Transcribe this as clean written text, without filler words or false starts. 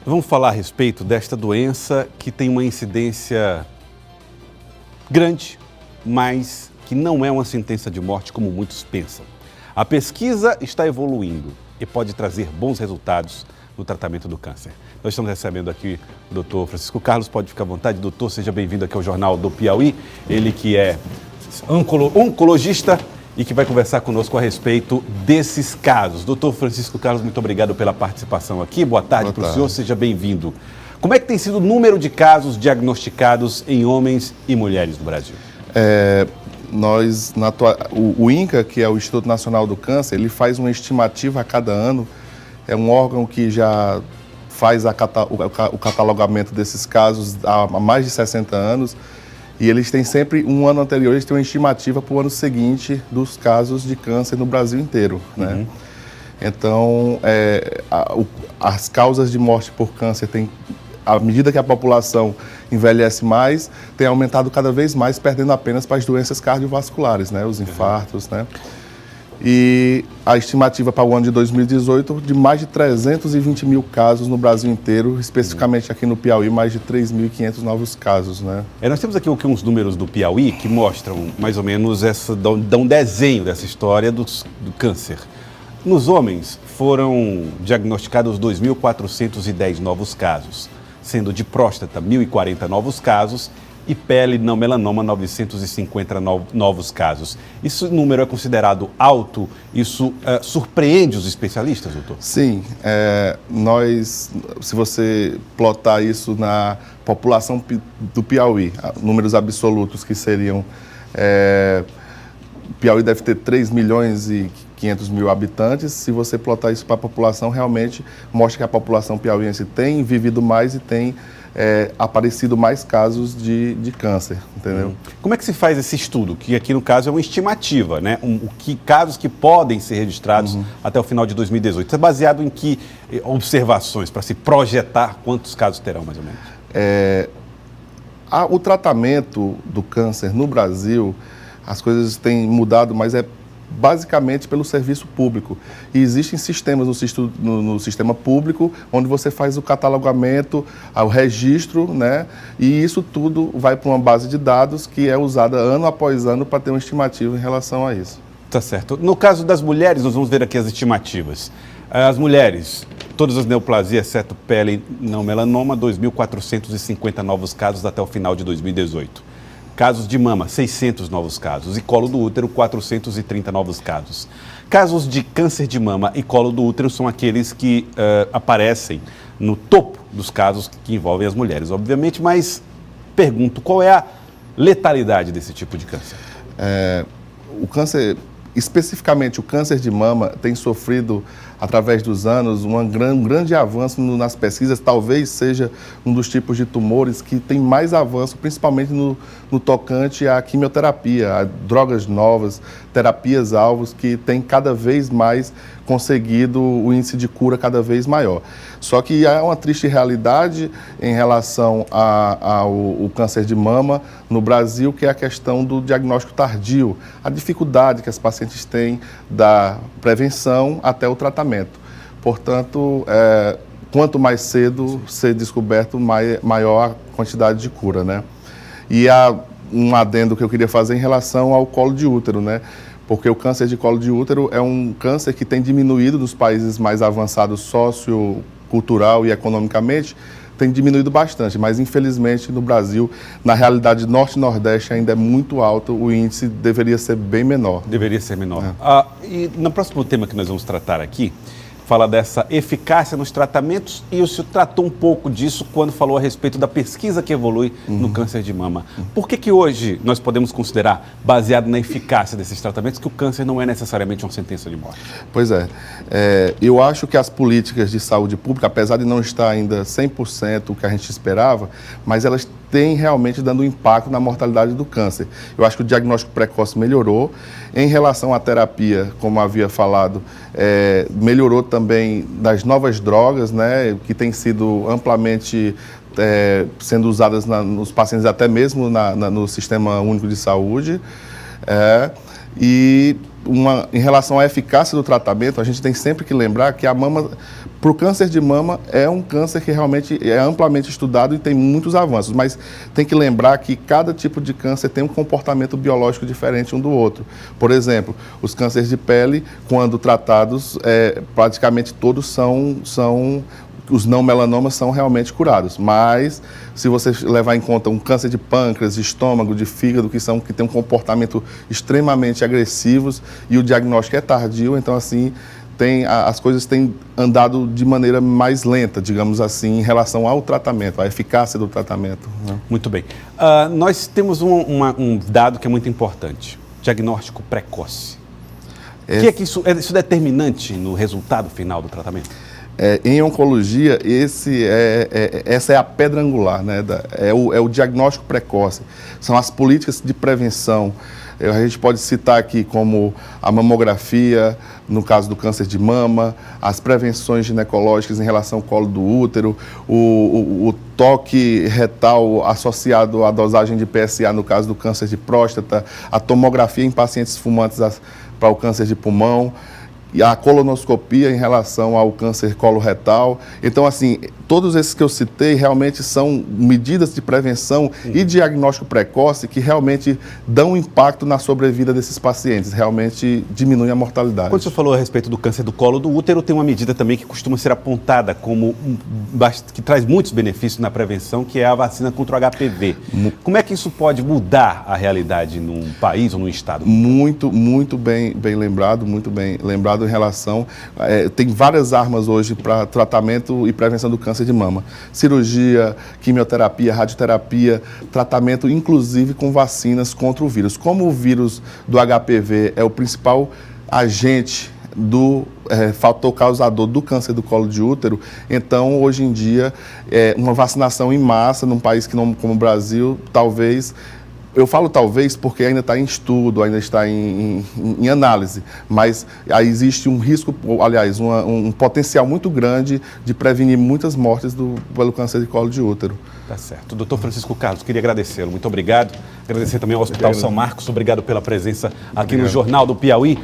Vamos falar a respeito desta doença que tem uma incidência grande, mas que não é uma sentença de morte como muitos pensam. A pesquisa está evoluindo e pode trazer bons resultados no tratamento do câncer. Nós estamos recebendo aqui o doutor Francisco Carlos, pode ficar à vontade. Doutor, seja bem-vindo aqui ao Jornal do Piauí. Ele que é oncologista e que vai conversar conosco a respeito desses casos. Doutor Francisco Carlos, muito obrigado pela participação aqui. Boa tarde para o senhor, seja bem-vindo. Como é que tem sido o número de casos diagnosticados em homens e mulheres no Brasil? O INCA, que é o Instituto Nacional do Câncer, ele faz uma estimativa a cada ano. É um órgão que já faz o catalogamento desses casos há mais de 60 anos. E eles têm sempre, um ano anterior, eles têm uma estimativa para o ano seguinte dos casos de câncer no Brasil inteiro, né? Então, as causas de morte por câncer à medida que a população envelhece mais, tem aumentado cada vez mais, perdendo apenas para as doenças cardiovasculares, né? Os infartos, né? E a estimativa para o ano de 2018 de mais de 320 mil casos no Brasil inteiro, especificamente aqui no Piauí, mais de 3.500 novos casos, né? Nós temos aqui uns números do Piauí que mostram mais ou menos dão um desenho dessa história do câncer. Nos homens foram diagnosticados 2.410 novos casos, sendo de próstata 1.040 novos casos e pele não melanoma 950 novos casos. Esse número é considerado alto? Isso surpreende os especialistas, doutor? Sim. Se você plotar isso na população do Piauí, números absolutos que seriam... Piauí deve ter 3.500.000 habitantes. Se você plotar isso para a população, realmente mostra que a população piauiense tem vivido mais e tem aparecido mais casos de câncer, entendeu? Como é que se faz esse estudo? Que aqui no caso é uma estimativa, né? Casos que podem ser registrados até o final de 2018. Isso é baseado em que observações para se projetar quantos casos terão, mais ou menos? O tratamento do câncer no Brasil, as coisas têm mudado, mas é basicamente pelo serviço público. E existem sistemas no sistema público onde você faz o catalogamento, o registro, né? E isso tudo vai para uma base de dados que é usada ano após ano para ter uma estimativa em relação a isso. Tá certo. No caso das mulheres, nós vamos ver aqui as estimativas. As mulheres, todas as neoplasias, exceto pele não melanoma, 2.450 novos casos até o final de 2018. Casos de mama, 600 novos casos. E colo do útero, 430 novos casos. Casos de câncer de mama e colo do útero são aqueles que aparecem no topo dos casos que envolvem as mulheres, obviamente. Mas pergunto, qual é a letalidade desse tipo de câncer? O câncer, especificamente o câncer de mama, tem sofrido, através dos anos, um grande avanço nas pesquisas. Talvez seja um dos tipos de tumores que tem mais avanço, principalmente no tocante à quimioterapia, a drogas novas, terapias-alvos, que tem cada vez mais conseguido o índice de cura cada vez maior. Só que há uma triste realidade em relação ao câncer de mama no Brasil, que é a questão do diagnóstico tardio, a dificuldade que as pacientes têm da prevenção até o tratamento. Portanto, quanto mais cedo ser descoberto, maior a quantidade de cura, né? E há um adendo que eu queria fazer em relação ao colo de útero, né? Porque o câncer de colo de útero é um câncer que tem diminuído nos países mais avançados sociocultural e economicamente, tem diminuído bastante, mas infelizmente no Brasil, na realidade norte e nordeste ainda é muito alto, o índice deveria ser bem menor. Deveria ser menor. E no próximo tema que nós vamos tratar aqui, fala dessa eficácia nos tratamentos, e o senhor tratou um pouco disso quando falou a respeito da pesquisa que evolui no câncer de mama. Por que hoje nós podemos considerar, baseado na eficácia desses tratamentos, que o câncer não é necessariamente uma sentença de morte? Pois eu acho que as políticas de saúde pública, apesar de não estar ainda 100% o que a gente esperava, mas elas têm realmente dando impacto na mortalidade do câncer. Eu acho que o diagnóstico precoce melhorou. Em relação à terapia, como havia falado, melhorou também das novas drogas, né, que têm sido amplamente sendo usadas nos pacientes, até mesmo no Sistema Único de Saúde. E em relação à eficácia do tratamento, a gente tem sempre que lembrar que a mama, para o câncer de mama, é um câncer que realmente é amplamente estudado e tem muitos avanços, mas tem que lembrar que cada tipo de câncer tem um comportamento biológico diferente um do outro. Por exemplo, os cânceres de pele, quando tratados, praticamente todos os não melanomas são realmente curados, mas se você levar em conta um câncer de pâncreas, de estômago, de fígado, que tem um comportamento extremamente agressivos e o diagnóstico é tardio, então assim, as coisas têm andado de maneira mais lenta, digamos assim, em relação ao tratamento, à eficácia do tratamento, né? Muito bem. Nós temos um dado que é muito importante, diagnóstico precoce. O que é que isso é determinante no resultado final do tratamento? Em oncologia, essa é a pedra angular, né? É o diagnóstico precoce. São as políticas de prevenção. A gente pode citar aqui como a mamografia, no caso do câncer de mama, as prevenções ginecológicas em relação ao colo do útero, o toque retal associado à dosagem de PSA no caso do câncer de próstata, a tomografia em pacientes fumantes para o câncer de pulmão, e a colonoscopia em relação ao câncer coloretal. Então, assim, todos esses que eu citei realmente são medidas de prevenção e diagnóstico precoce que realmente dão impacto na sobrevida desses pacientes, realmente diminuem a mortalidade. Quando você falou a respeito do câncer do colo do útero, tem uma medida também que costuma ser apontada como que traz muitos benefícios na prevenção, que é a vacina contra o HPV. Como é que isso pode mudar a realidade num país ou num estado? Muito bem lembrado, muito bem lembrado em relação... tem várias armas hoje para tratamento e prevenção do câncer de mama. Cirurgia, quimioterapia, radioterapia, tratamento inclusive com vacinas contra o vírus. Como o vírus do HPV é o principal agente do fator causador do câncer do colo de útero, então hoje em dia uma vacinação em massa num país como o Brasil, talvez... Eu falo talvez porque ainda está em estudo, ainda está em análise, mas aí existe um risco, aliás, um potencial muito grande de prevenir muitas mortes pelo câncer de colo de útero. Tá certo. Doutor Francisco Carlos, queria agradecê-lo. Muito obrigado. Agradecer também ao Hospital São Marcos. Obrigado pela presença aqui no Jornal do Piauí.